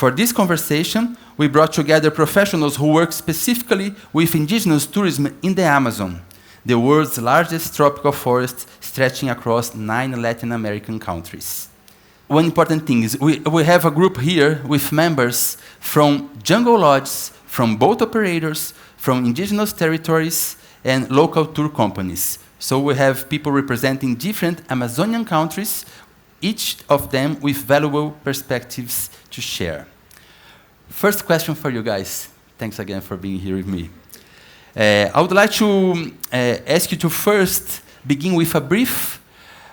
For this conversation, we brought together professionals who work specifically with indigenous tourism in the Amazon, the world's largest tropical forest stretching across 9 Latin American countries. One important thing is we have a group here with members from jungle lodges, from boat operators, from indigenous territories, and local tour companies. So we have people representing different Amazonian countries, each of them with valuable perspectives to share. First question for you guys. Thanks again for being here with me. I would like to ask you to first begin with a brief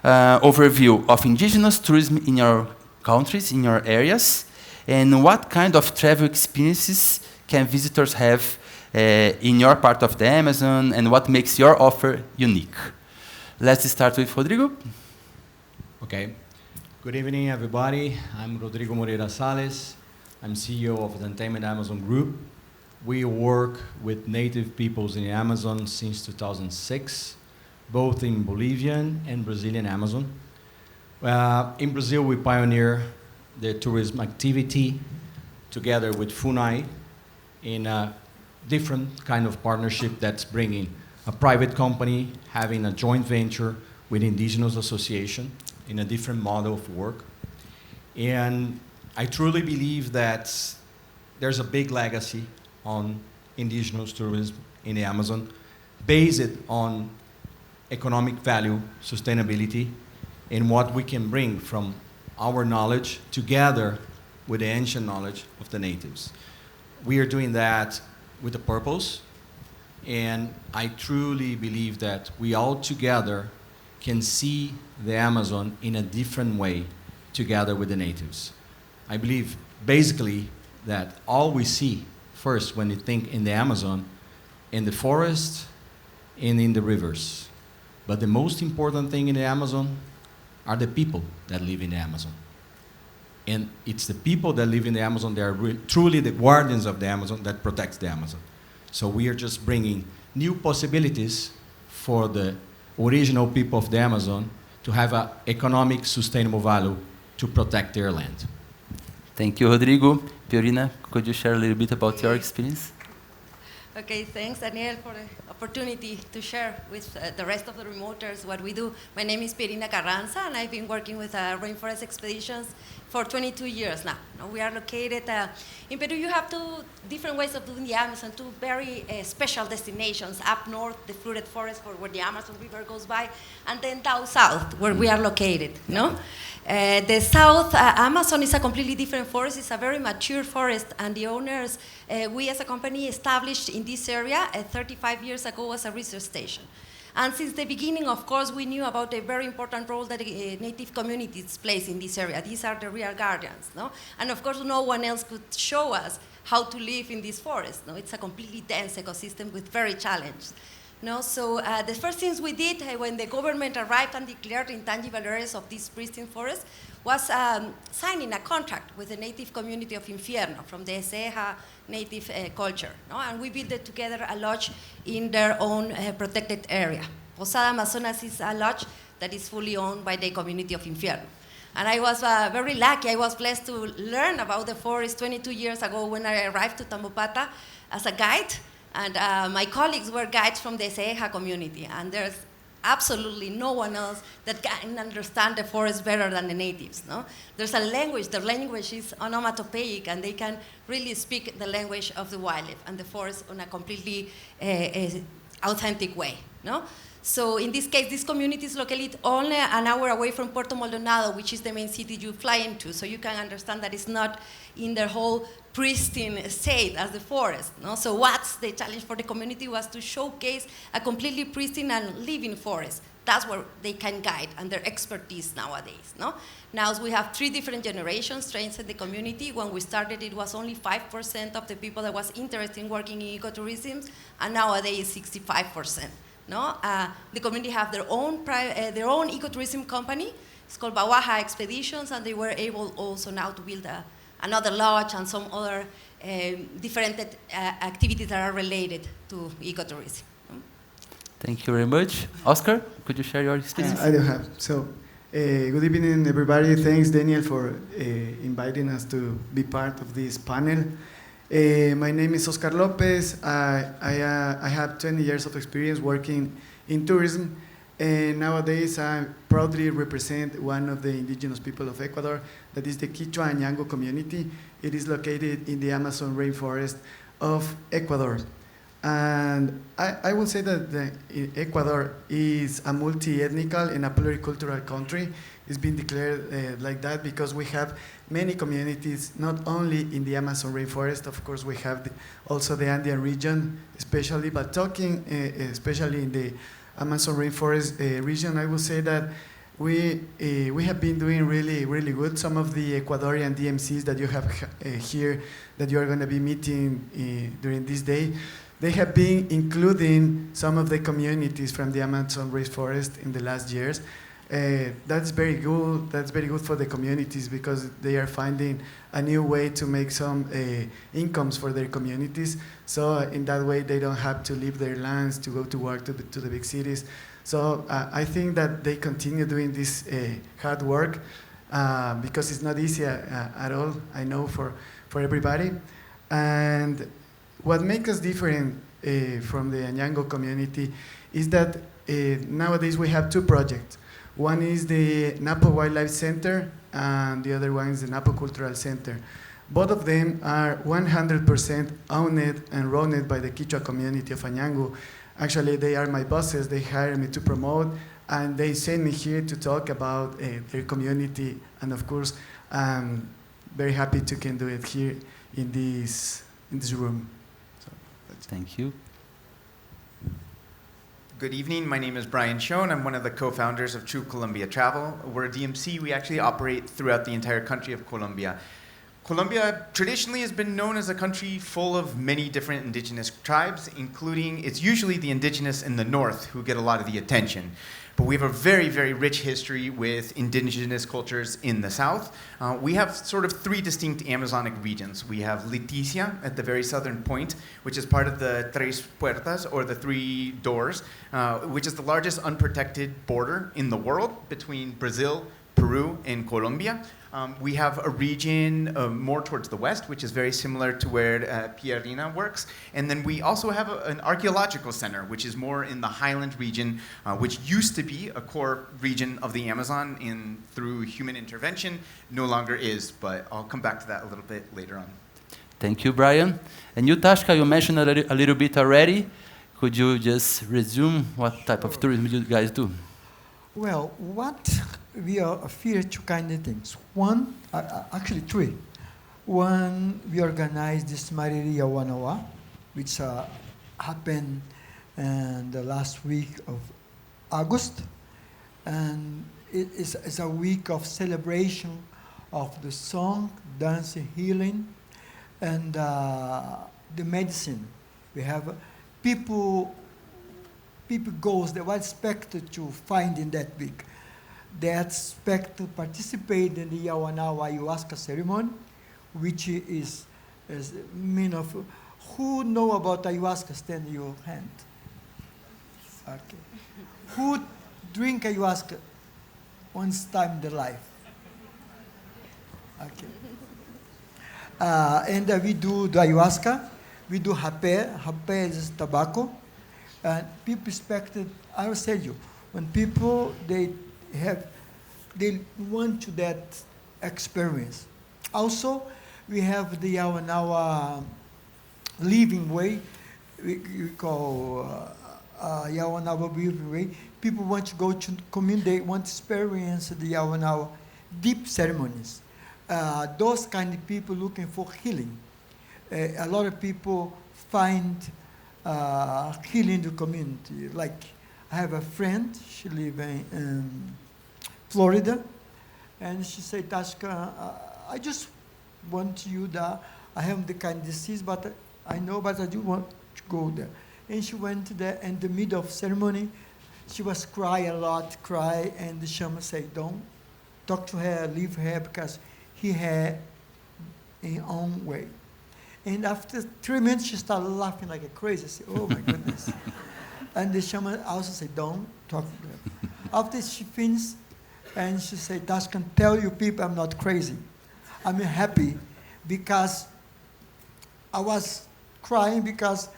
overview of indigenous tourism in your countries, in your areas, and what kind of travel experiences can visitors have in your part of the Amazon, and what makes your offer unique. Let's start with Rodrigo. Okay. Good evening, everybody. I'm Rodrigo Moreira Sales. I'm CEO of the Entertainment Amazon Group. We work with native peoples in the Amazon since 2006, both in Bolivian and Brazilian Amazon. In Brazil, we pioneer the tourism activity together with FUNAI in a different kind of partnership that's bringing a private company having a joint venture with Indigenous Association in a different model of work. And I truly believe that there's a big legacy on indigenous tourism in the Amazon based on economic value, sustainability, and what we can bring from our knowledge together with the ancient knowledge of the natives. We are doing that with a purpose, and I truly believe that we all together can see the Amazon in a different way together with the natives. I believe basically that all we see first when you think in the Amazon, in the forest and in the rivers. But the most important thing in the Amazon are the people that live in the Amazon. And it's the people that live in the Amazon that are truly the guardians of the Amazon that protects the Amazon. So we are just bringing new possibilities for the original people of the Amazon to have an economic sustainable value to protect their land. Thank you, Rodrigo. Pierina, could you share a little bit about your experience? Okay, thanks, Daniel, for the opportunity to share with the rest of the remoters what we do. My name is Pierina Carranza, and I've been working with Rainforest expeditions for 22 years now. We are located in Peru. You have two different ways of doing the Amazon, two very special destinations. Up north, the flooded forest where the Amazon River goes by, and then down south, where we are located. No? The South Amazon is a completely different forest. It's a very mature forest, and the owners, we as a company established in this area 35 years ago as a research station. And since the beginning, of course, we knew about a very important role that native communities play in this area. These are the real guardians, no? And of course, no one else could show us how to live in this forest. No? It's a completely dense ecosystem with very challenged. No, so the first things we did when the government arrived and declared intangible areas of this pristine forest was signing a contract with the native community of Infierno from the Ceja native culture. No? And we built together a lodge in their own protected area. Posada Amazonas is a lodge that is fully owned by the community of Infierno. And I was very lucky. I was blessed to learn about the forest 22 years ago when I arrived to Tambopata as a guide. And my colleagues were guides from the Ceja community, and there's absolutely no one else that can understand the forest better than the natives. No? There's a language, their language is onomatopoeic, and they can really speak the language of the wildlife and the forest in a completely authentic way. No? So in this case, this community is located only an hour away from Puerto Maldonado, which is the main city you fly into, so you can understand that it's not in the whole pristine state as the forest. No? So what's the challenge for the community was to showcase a completely pristine and living forest. That's where they can guide and their expertise nowadays. No? Now we have 3 different generations trained in the community. When we started, it was only 5% of the people that was interested in working in ecotourism, and nowadays 65%. No? The community have their own ecotourism company. It's called Bawaja Expeditions, and they were able also now to build another lodge and some other different activities that are related to ecotourism. Thank you very much. Oscar, could you share your experience? I do have. So Good evening, everybody. Thanks, Daniel, for inviting us to be part of this panel. My name is Oscar López. I have 20 years of experience working in tourism, and nowadays I proudly represent one of the indigenous people of Ecuador, that is the Quichua and Yango community. It is located in the Amazon rainforest of Ecuador. And I will say that Ecuador is a multi-ethnical and a pluricultural country. It's been declared like that because we have many communities, not only in the Amazon rainforest. Of course, we have also the Andean region, especially, but talking especially in the Amazon rainforest region, I will say that we have been doing really, really good. Some of the Ecuadorian DMCs that you have here, that you are going to be meeting during this day, they have been including some of the communities from the Amazon rainforest in the last years. That's very good. That's very good for the communities because they are finding a new way to make some incomes for their communities. So in that way, they don't have to leave their lands to go to work to the big cities. So I think that they continue doing this hard work because it's not easy at all, I know, for everybody. And what makes us different from the Anyango community is that nowadays we have two projects. One is the Napo Wildlife Center, and the other one is the Napo Cultural Center. Both of them are 100% owned and run by the Quichua community of Anyango. Actually, they are my bosses. They hired me to promote, and they sent me here to talk about their community. And of course, I'm very happy to can do it here in this room. So, thank you. Good evening, my name is Brian Schon. I'm one of the co-founders of True Colombia Travel. We're a DMC. We actually operate throughout the entire country of Colombia. Colombia traditionally has been known as a country full of many different indigenous tribes, including, it's usually the indigenous in the north who get a lot of the attention. But we have a very, very rich history with indigenous cultures in the south. We have sort of three distinct Amazonic regions. We have Leticia at the very southern point, which is part of the Tres Puertas, or the three doors, which is the largest unprotected border in the world between Brazil, Peru, and Colombia. We have a region more towards the west, which is very similar to where Pierina works. And then we also have an archaeological center, which is more in the highland region, which used to be a core region of the Amazon through human intervention, no longer is. But I'll come back to that a little bit later on. Thank you, Brian. And you, Tashka, you mentioned a little bit already. Could you just resume what type of tourism you guys do? Well, we are fear two kind of things. One, actually three. One, we organized this Mariri Yawanawá, which happened in the last week of August. And it is a week of celebration of the song, dance, healing, and the medicine. We have people goes they were expected to find in that week. They expect to participate in the Yawanawá ayahuasca ceremony, which is mean of who know about ayahuasca. Stand your hand. Okay. Who drink ayahuasca once time in their life? Okay. And we do the ayahuasca. We do rapé. Rapé is tobacco. And people expected, I will tell you, when people, they want to that experience. Also, we have the Yawanawá living way, we call Yawanawá living way. People want to go to community, they want to experience the Yawanawá deep ceremonies. Those kind of people looking for healing. A lot of people find healing the community. Like, I have a friend, she lives in Florida, and she said, Tashka, I just want you that I have the kind of disease, but I know, but I do want to go there. And she went there, in the middle of ceremony, she was crying a lot, and the shaman said, don't talk to her, leave her, because he had his own way. And after 3 minutes, she started laughing like a crazy. I said, oh my goodness. And the shaman also said, don't talk to her. After she finished, And she said, Tashka, tell you people I'm not crazy. I'm happy because I was crying because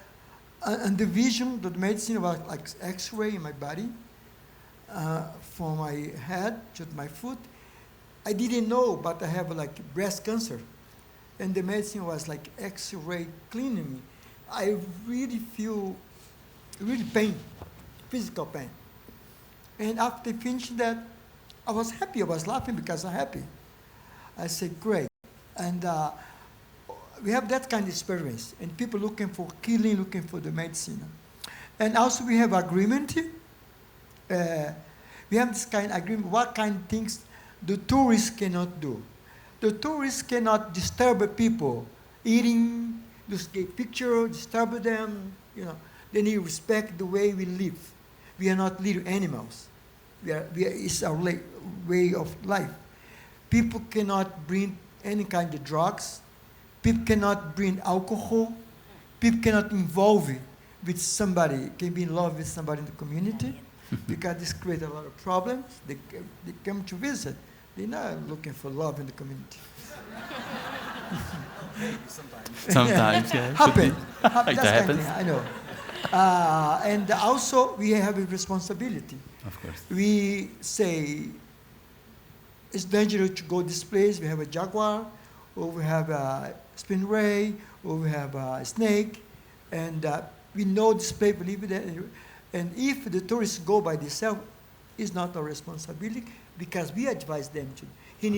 and the vision, the medicine was like X-ray in my body, from my head to my foot. I didn't know, but I have like breast cancer. And the medicine was like X-ray cleaning me. I really feel really pain, physical pain. And after finishing that, I was happy. I was laughing because I'm happy. I said, great. And we have that kind of experience. And people looking for healing, looking for the medicine. And also we have agreement. We have this kind of agreement, what kind of things the tourists cannot do. The tourists cannot disturb people, eating, just take picture, disturb them, you know. They need to respect the way we live. We are not little animals. It's our way of life. People cannot bring any kind of drugs. People cannot bring alcohol. People cannot involve with somebody, can be in love with somebody in the community, because this creates a lot of problems. They come to visit. They're not looking for love in the community. Sometimes, yeah. Happen. It That's kind of happens. thing, I know. And also, we have a responsibility. Of course. We say, it's dangerous to go this place. We have a jaguar, or we have a stingray, or we have a snake, and we know this place, we live there. And if the tourists go by themselves, it's not our responsibility, because we advise them to. He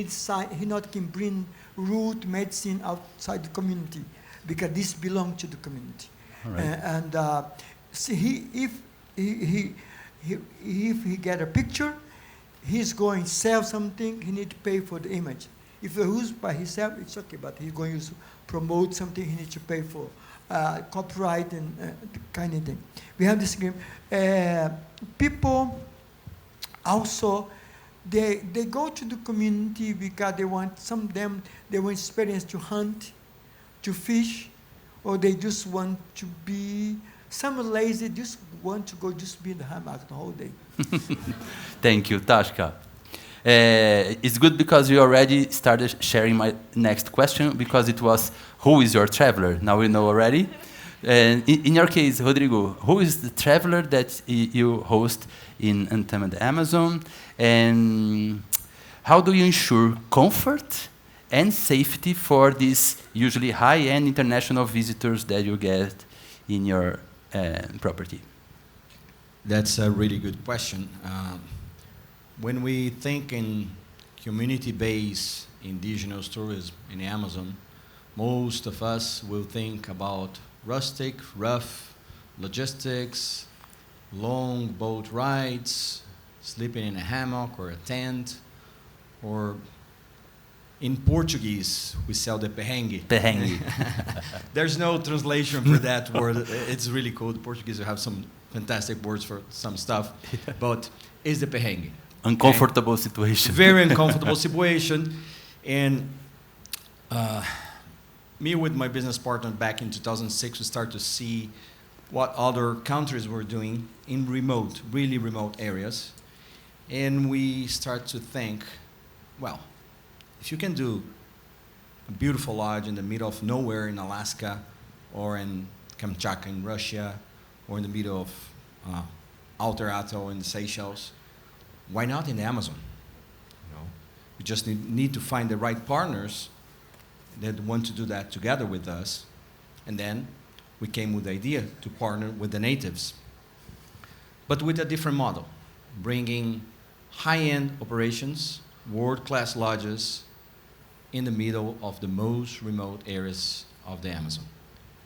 not can bring root medicine outside the community, because this belongs to the community. All right. See, if he get a picture, he's going to sell something, he need to pay for the image. If he's by himself, it's okay, but he's going to promote something, he needs to pay for copyright and kind of thing. We have this agreement. People also, they go to the community because they want, some of them, they want experience to hunt, to fish, or they just want to be, some are lazy, just want to go just be in the hammock the whole day. Thank you, Tashka. It's good because you already started sharing my next question, because it was, who is your traveler? Now we know already. And in your case, Rodrigo, who is the traveler that you host in Untamed Amazon? And how do you ensure comfort and safety for these usually high-end international visitors that you get in your property? That's a really good question. When we think in community-based indigenous tourism in the Amazon, most of us will think about rustic, rough logistics, long boat rides, sleeping in a hammock or a tent, or in Portuguese, we sell the perrengue. Perrengue. There's no translation for that word. It's really cool. The Portuguese have some fantastic words for some stuff, but it's the perrengue. Uncomfortable situation. Very uncomfortable situation. And me with my business partner back in 2006, we started to see what other countries were doing in remote, really remote areas. And we start to think, well, if you can do a beautiful lodge in the middle of nowhere in Alaska, or in Kamchatka in Russia, or in the middle of Outer Atoll in the Seychelles, why not in the Amazon? You know, we just need to find the right partners that want to do that together with us. And then we came with the idea to partner with the natives, but with a different model, bringing high-end operations, world-class lodges in the middle of the most remote areas of the Amazon,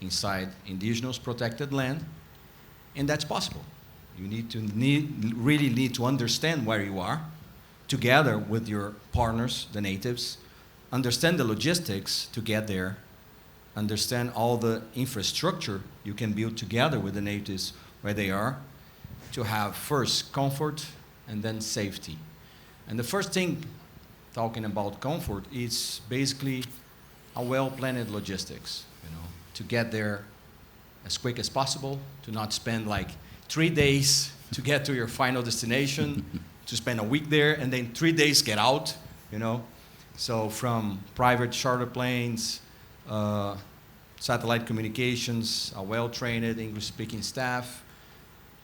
inside indigenous protected land, and that's possible. You really need to understand where you are, together with your partners, the natives, understand the logistics to get there, understand all the infrastructure you can build together with the natives where they are, to have first comfort and then safety. And the first thing, talking about comfort, is basically a well-planned logistics, you know, to get there as quick as possible, to not spend like 3 days to get to your final destination, to spend a week there and then 3 days get out, you know. So from private charter planes, satellite communications, a well-trained English-speaking staff,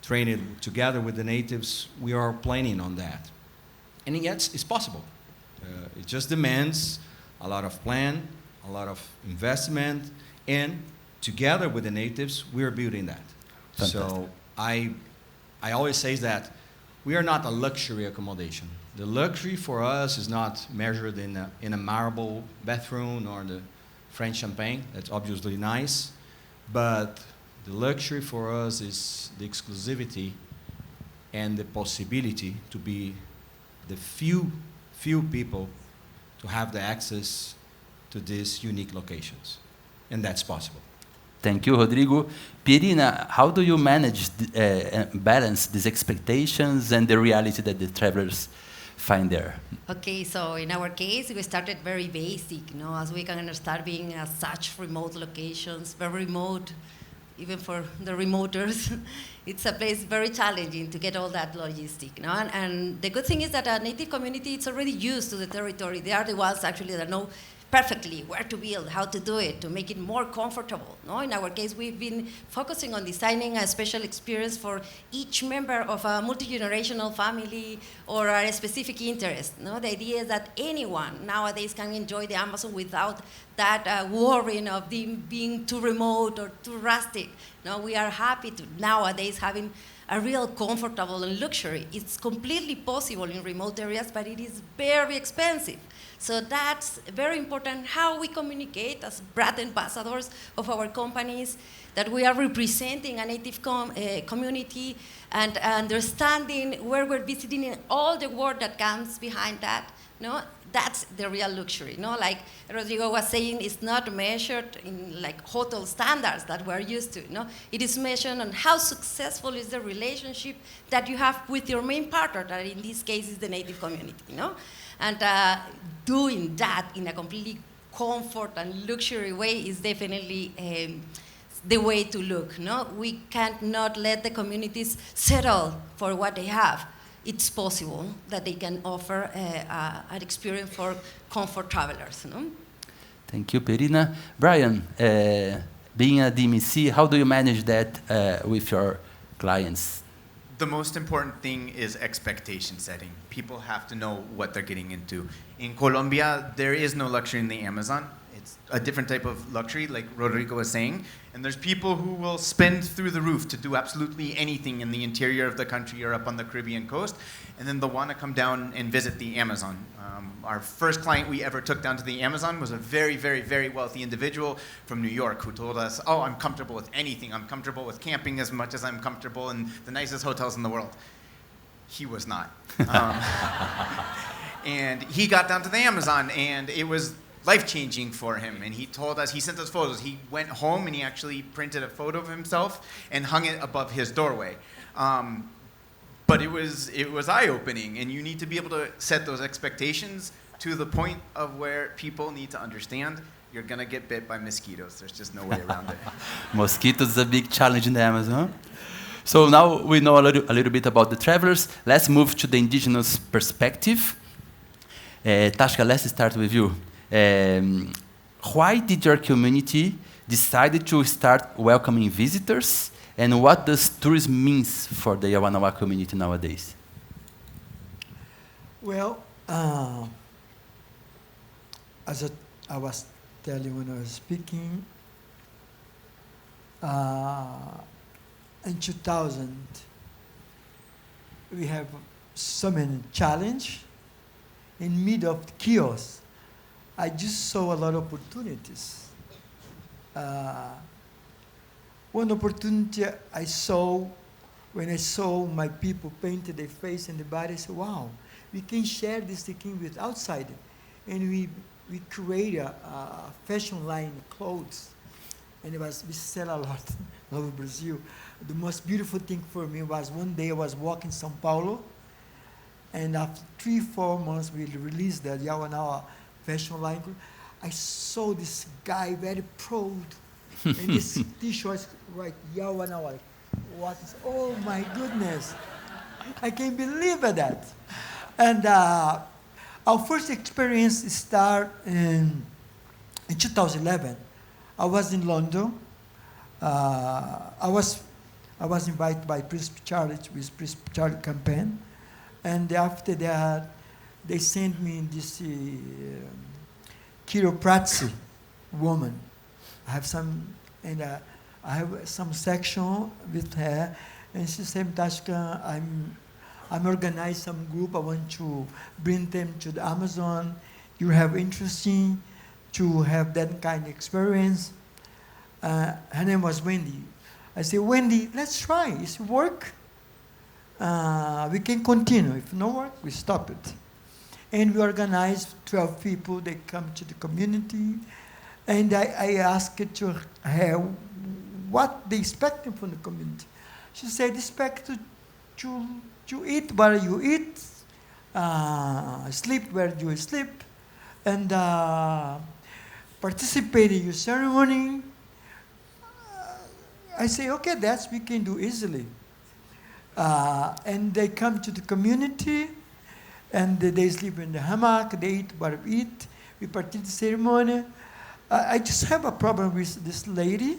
trained together with the natives, we are planning on that. And yet, it's possible. It just demands a lot of plan, a lot of investment, and together with the natives, we are building that. Fantastic. So I always say that we are not a luxury accommodation. The luxury for us is not measured in a marble bathroom or the French champagne. That's obviously nice, but the luxury for us is the exclusivity and the possibility to be the few people to have the access to these unique locations, and that's possible. Thank you, Rodrigo. Pierina, how do you manage balance these expectations and the reality that the travelers find there? Okay, so in our case, we started very basic, you know, as we can understand, being such remote locations, very remote, even for the remoters. It's a place very challenging to get all that logistic, you know? And the good thing is that our native community is already used to the territory. They are the ones actually that know perfectly where to build, how to do it, to make it more comfortable. No? In our case, we've been focusing on designing a special experience for each member of a multi-generational family or a specific interest. No? The idea is that anyone nowadays can enjoy the Amazon without that worrying of them being too remote or too rustic. No, we are happy to nowadays having a real comfortable and luxury. It's completely possible in remote areas, but it is very expensive. So that's very important how we communicate as brand ambassadors of our companies, that we are representing a native community and understanding where we're visiting and all the work that comes behind that. No, that's the real luxury. No, like Rodrigo was saying, it's not measured in like hotel standards that we're used to. No, it is measured on how successful is the relationship that you have with your main partner, that in this case is the native community. No, and doing that in a completely comfort and luxury way is definitely the way to look. No, we can't not let the communities settle for what they have. It's possible that they can offer an experience for comfort travelers. No? Thank you, Pierina. Brian, being a DMC, how do you manage that with your clients? The most important thing is expectation setting. People have to know what they're getting into. In Colombia, there is no luxury in the Amazon. It's a different type of luxury, like Rodrigo was saying. And there's people who will spend through the roof to do absolutely anything in the interior of the country or up on the Caribbean coast. And then they'll want to come down and visit the Amazon. Our first client we ever took down to the Amazon was a very, very, very wealthy individual from New York who told us, oh, I'm comfortable with anything. I'm comfortable with camping as much as I'm comfortable in the nicest hotels in the world. He was not. And he got down to the Amazon, and it was life-changing for him. And he told us, he sent us photos. He went home and he actually printed a photo of himself and hung it above his doorway. But it was eye-opening, and you need to be able to set those expectations to the point of where people need to understand you're gonna get bit by mosquitoes. There's just no way around it. Mosquitoes is a big challenge in the Amazon. So now we know a little bit about the travelers. Let's move to the indigenous perspective. Tashka, let's start with you. Why did your community decide to start welcoming visitors? And what does tourism mean for the Yawanawá community nowadays? Well, as I was telling when I was speaking, in 2000, we have so many challenges. In mid of chaos, I just saw a lot of opportunities. One opportunity I saw when I saw my people painted their face and the body, I said, wow, we can share this thing with outside. And we create a fashion line of clothes. And we sell a lot all over Brazil. The most beautiful thing for me was one day I was walking São Paulo, and after 3-4 months we released the Yawanawá fashion line. I saw this guy very proud, and this T-shirt right Yawanawá. What is? Oh my goodness! I can't believe that. And our first experience started in 2011. I was in London. I was invited by Prince Charles with Prince Charles campaign, and after that, they sent me this chiropractic woman. I have some, and I have some section with her, and she said, Tashka, I'm organizing some group. I want to bring them to the Amazon. You have interesting to have that kind of experience. Her name was Wendy. I said, Wendy, let's try. If it work, we can continue. If no work, we stop it. And we organized 12 people. They come to the community. And I asked her what they expected from the community. She said, expect to eat where you eat, sleep where you sleep, and participate in your ceremony. I say, okay, that's we can do easily. And they come to the community, and they sleep in the hammock, they eat what we eat, we participate in the ceremony. I just have a problem with this lady,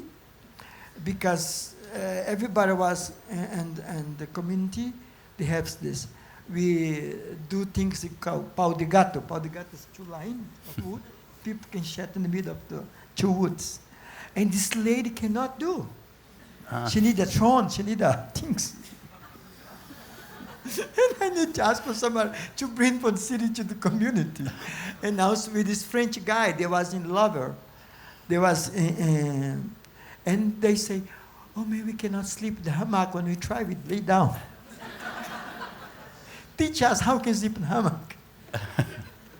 because everybody was, and the community, they have this. We do things called pau de gato. Pau de gato is 2 lines of wood. People can shed in the middle of the 2 woods. And this lady cannot do. She need a Schon, she need things. And I need to ask for somebody to bring from the city to the community. And also with this French guy, they was in love. They was, and they say, oh, maybe we cannot sleep in the hammock. When we try, we lay down. Teach us how we can sleep in the hammock.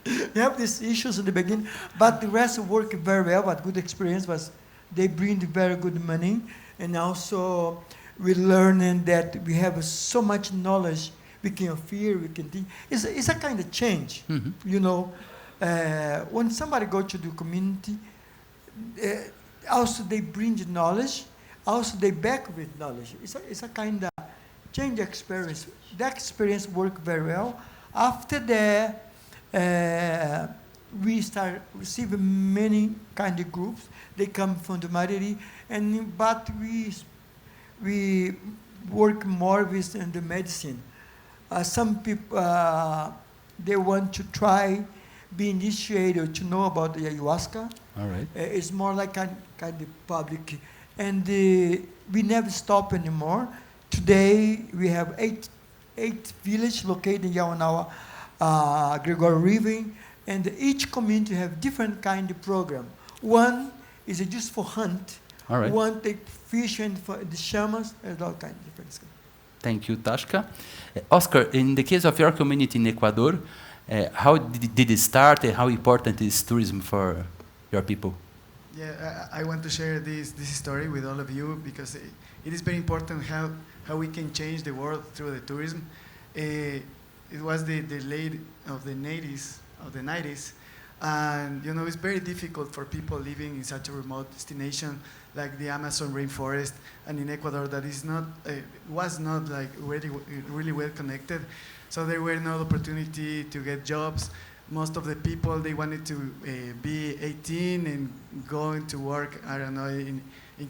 We have these issues in the beginning, but the rest worked very well. But good experience was they bring very good money, and also we learning that we have so much knowledge. We can feel, we can think. It's a kind of change, you know. When somebody go to the community, also they bring the knowledge. Also they back with knowledge. It's a kind of change experience. That experience worked very well. After that, we start receiving many kind of groups. They come from the Mariri, but we work more with the medicine. Some people they want to try be initiated to know about the ayahuasca. All right. It's more like kind of public, and we never stop anymore. Today we have eight villages located in Yawanawá, Gregory River, and each community have different kind of program. One is just for hunt. All right. One take fish and for the shamans, and all kinds of different stuff. Thank you, Tashka. Oscar, in the case of your community in Ecuador, how did it start and how important is tourism for your people? Yeah, I want to share this story with all of you because it is very important how we can change the world through the tourism. It was the late of the 90s, and you know it's very difficult for people living in such a remote destination like the Amazon rainforest, and in Ecuador that is not was not like really well connected. So there were no opportunity to get jobs. Most of the people, they wanted to be 18 and going to work, I don't know, in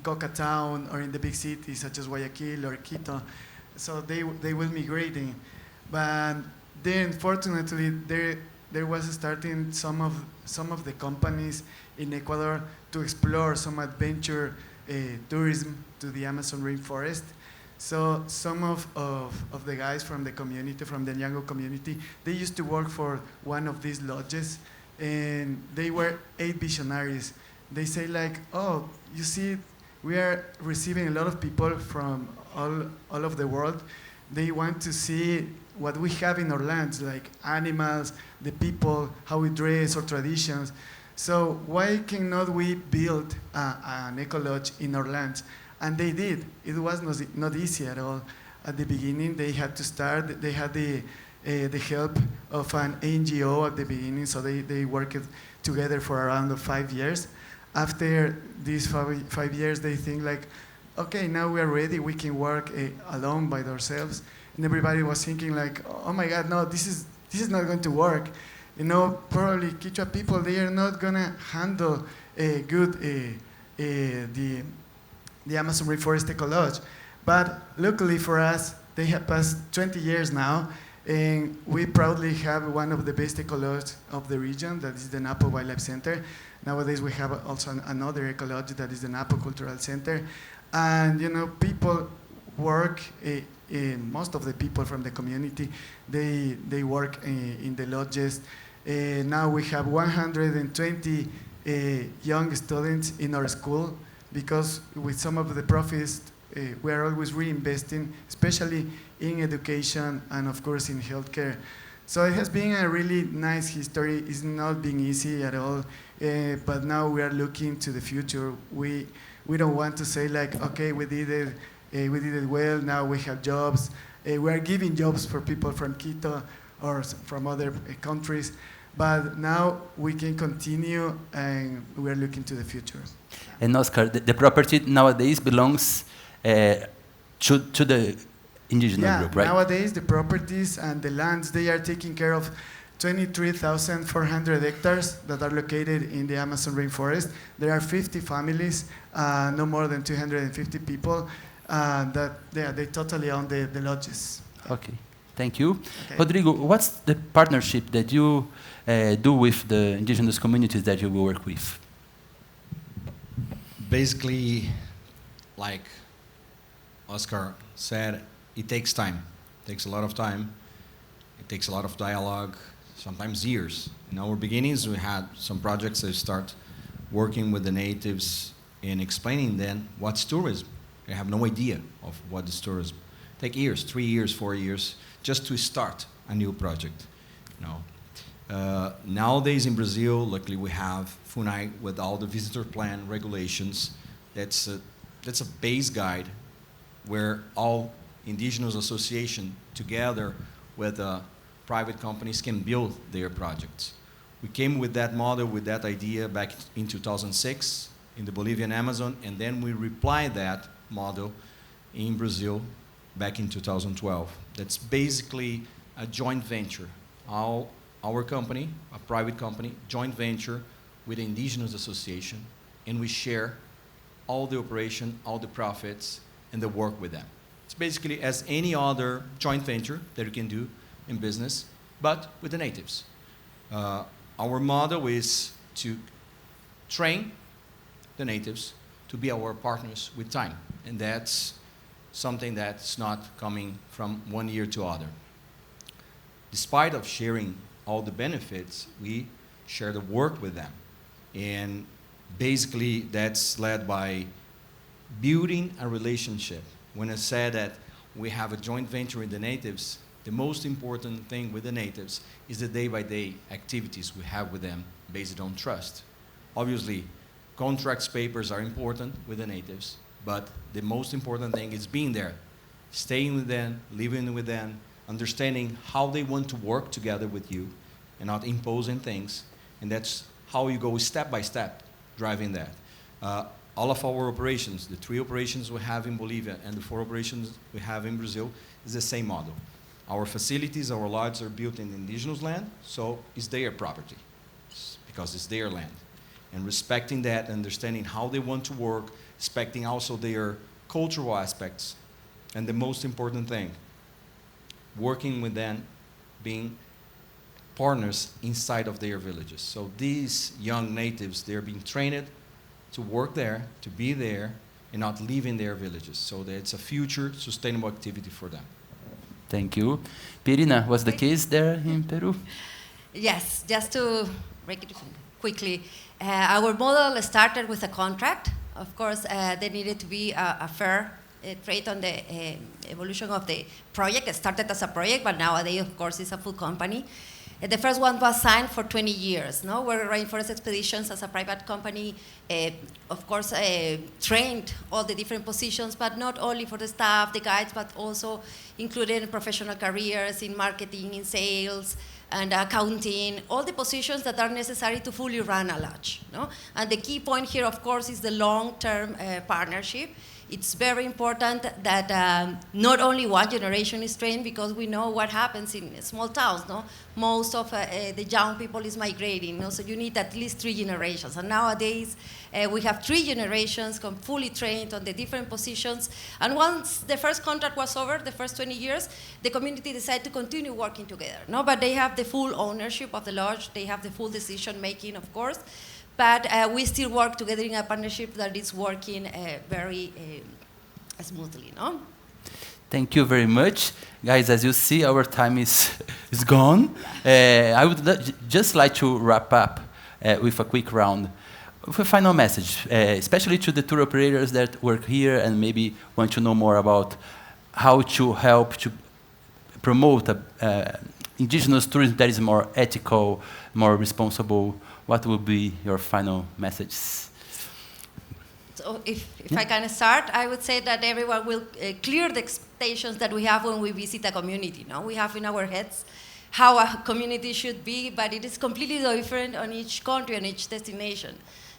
Coca Town or in the big cities such as Guayaquil or Quito. So they were migrating. But then, fortunately, there was starting some of the companies in Ecuador to explore some adventure tourism to the Amazon rainforest. So some of the guys from the community, from the Nyango community, they used to work for one of these lodges, and they were 8 visionaries. They say like, oh, you see, we are receiving a lot of people from all of the world. They want to see what we have in our lands, like animals, the people, how we dress, our traditions. So why cannot we build an eco-lodge in our lands? And they did. It was not easy at all. At the beginning, they had to start. They had the help of an NGO at the beginning, so they worked together for around 5 years. After these 5 years, they think like, okay, now we are ready. We can work alone by ourselves. and everybody was thinking like, oh my God, no, this is not going to work. You know, probably Quechua people, they are not gonna handle good the Amazon rainforest ecology. But luckily for us, they have passed 20 years now, and we proudly have one of the best ecologies of the region, that is the Napo Wildlife Center. Nowadays we have also another ecology, that is the Napo Cultural Center. And you know, people work, most of the people from the community, they work in the lodges. Now we have 120 young students in our school, because with some of the profits, we are always reinvesting, especially in education and of course in healthcare. So it has been a really nice history. It's not been easy at all, but now we are looking to the future. We don't want to say like, okay, we did it well, now we have jobs. We are giving jobs for people from Quito or from other countries, but now we can continue and we are looking to the future. And Oscar, the property nowadays belongs to the indigenous group, right? Nowadays the properties and the lands, they are taking care of 23,400 hectares that are located in the Amazon rainforest. There are 50 families, no more than 250 people, that they totally own the lodges. Okay, thank you. Okay. Rodrigo, what's the partnership that you do with the indigenous communities that you work with? Basically, like Oscar said, it takes time. It takes a lot of time. It takes a lot of dialogue, sometimes years. In our beginnings, we had some projects that start working with the natives and explaining then what's tourism. They have no idea of what is tourism. Take years, 3 years, 4 years, just to start a new project. You know. Nowadays in Brazil, luckily we have FUNAI with all the visitor plan regulations. That's a base guide where all indigenous associations together with private companies can build their projects. We came with that model, with that idea back in 2006 in the Bolivian Amazon, and then we replied that model in Brazil back in 2012. That's basically a joint venture. Our company, a private company, joint venture with the Indigenous Association, and we share all the operation, all the profits, and the work with them. It's basically as any other joint venture that you can do in business, but with the natives. Our model is to train the natives to be our partners with time, and that's something that's not coming from one year to other. Despite of sharing all the benefits, we share the work with them, and basically that's led by building a relationship. When I said that we have a joint venture with the natives, the most important thing with the natives is the day-by-day activities we have with them based on trust. Obviously, contracts papers are important with the natives, but the most important thing is being there, staying with them, living with them, understanding how they want to work together with you and not imposing things. And that's how you go step by step driving that. All of our operations, the 3 operations we have in Bolivia and the 4 operations we have in Brazil, is the same model. Our facilities, our lodges are built in indigenous land, so it's their property, because it's their land. And respecting that, understanding how they want to work, respecting also their cultural aspects, and the most important thing, working with them, being partners inside of their villages. So these young natives, they're being trained to work there, to be there, and not leave in their villages. So that it's a future sustainable activity for them. Thank you. Pierina, was the case there in Peru? Yes, just to break it quickly. Our model started with a contract. Of course, there needed to be a fair trade on the evolution of the project. It started as a project, but nowadays, of course, it's a full company. The first one was signed for 20 years, no? Where Rainforest Expeditions, as a private company, of course, trained all the different positions, but not only for the staff, the guides, but also included professional careers in marketing, in sales, and accounting, all the positions that are necessary to fully run a lodge. No? And the key point here, of course, is the long-term partnership. it's very important that not only one generation is trained, because we know what happens in small towns, no? Most of the young people is migrating, no? So you need at least 3 generations. And nowadays, we have 3 generations fully trained on the different positions. And once the first contract was over, the first 20 years, the community decided to continue working together, no? But they have the full ownership of the lodge. They have the full decision making, of course. But we still work together in a partnership that is working very smoothly, no? Thank you very much. Guys, as you see, our time is gone. I would just like to wrap up with a quick round with a final message, especially to the tour operators that work here and maybe want to know more about how to help to promote indigenous tourism that is more ethical, more responsible. What will be your final message? So if I can start, I would say that everyone will clear the expectations that we have when we visit a community. No? We have in our heads how a community should be, but it is completely different on each country and each destination.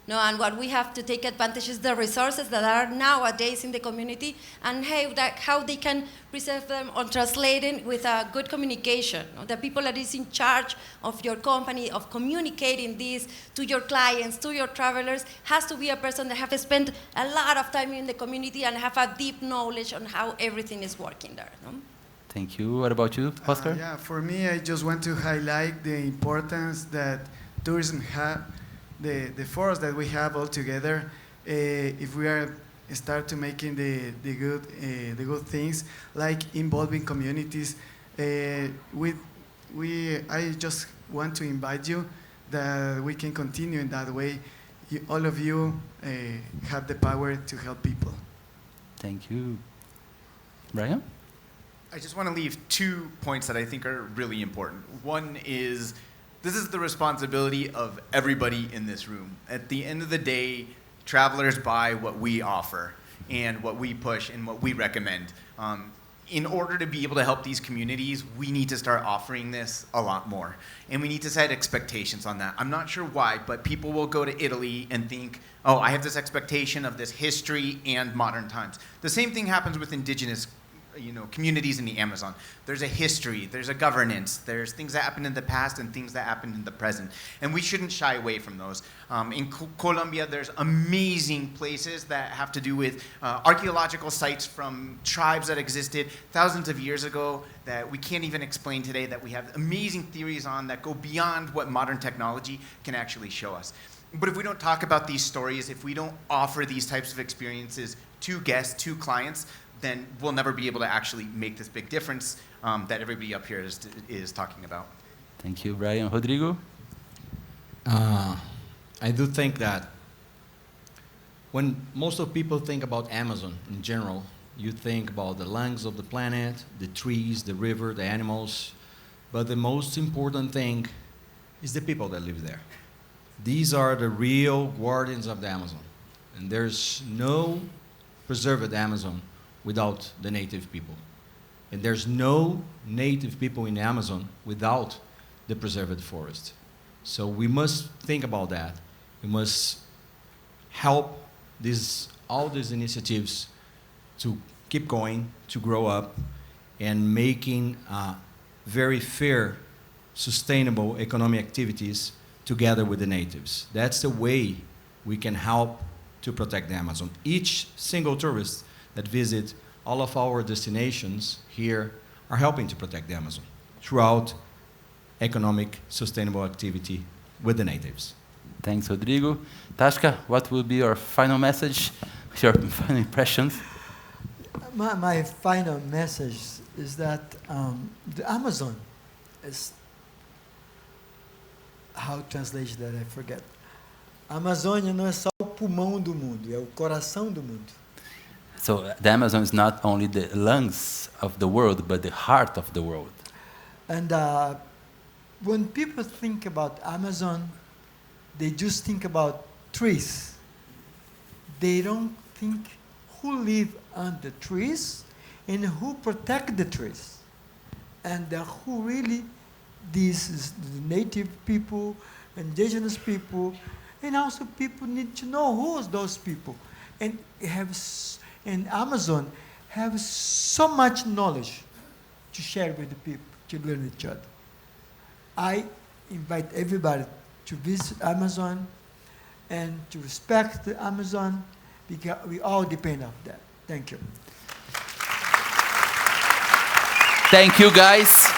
No, and what we have to take advantage is the resources that are nowadays in the community, and how they can preserve them on translating with a good communication. No? The people that is in charge of your company, of communicating this to your clients, to your travelers, has to be a person that have spent a lot of time in the community and have a deep knowledge on how everything is working there. No? Thank you. What about you, Oscar? Yeah, for me, I just want to highlight the importance that tourism has. The force that we have all together, if we are start to making the good things, like involving communities, I just want to invite you that we can continue in that way. All of you have the power to help people. Thank you. Brian? I just want to leave 2 points that I think are really important. One is, this is the responsibility of everybody in this room. At the end of the day, travelers buy what we offer and what we push and what we recommend. In order to be able to help these communities, we need to start offering this a lot more. And we need to set expectations on that. I'm not sure why, but people will go to Italy and think, oh, I have this expectation of this history and modern times. The same thing happens with indigenous communities in the Amazon. There's a history, there's a governance, there's things that happened in the past and things that happened in the present. And we shouldn't shy away from those. In Colombia, there's amazing places that have to do with archaeological sites from tribes that existed thousands of years ago that we can't even explain today, that we have amazing theories on that go beyond what modern technology can actually show us. But if we don't talk about these stories, if we don't offer these types of experiences to guests, to clients, then we'll never be able to actually make this big difference that everybody up here is talking about. Thank you, Brian. Rodrigo? I do think that when most of people think about Amazon in general, you think about the lungs of the planet, the trees, the river, the animals, but the most important thing is the people that live there. These are the real guardians of the Amazon, and there's no preserved Amazon without the native people. And there's no native people in the Amazon without the preserved forest. So we must think about that. We must help all these initiatives to keep going, to grow up, and making very fair, sustainable economic activities together with the natives. That's the way we can help to protect the Amazon. Each single tourist that visit all of our destinations here are helping to protect the Amazon throughout economic, sustainable activity with the natives. Thanks, Rodrigo. Tashka, what will be your final message, your final impressions? My final message is that the Amazon is, how to translate that, I forget. A Amazônia não é só o pulmão do mundo, é o coração do mundo. So the Amazon is not only the lungs of the world, but the heart of the world. And when people think about Amazon, they just think about trees. They don't think who live on the trees and who protect the trees. And who really, this is the native people, indigenous people, and also people need to know who are those people. And in Amazon have so much knowledge to share with the people, to learn each other. I invite everybody to visit Amazon and to respect the Amazon, because we all depend on that. Thank you. Thank you, guys.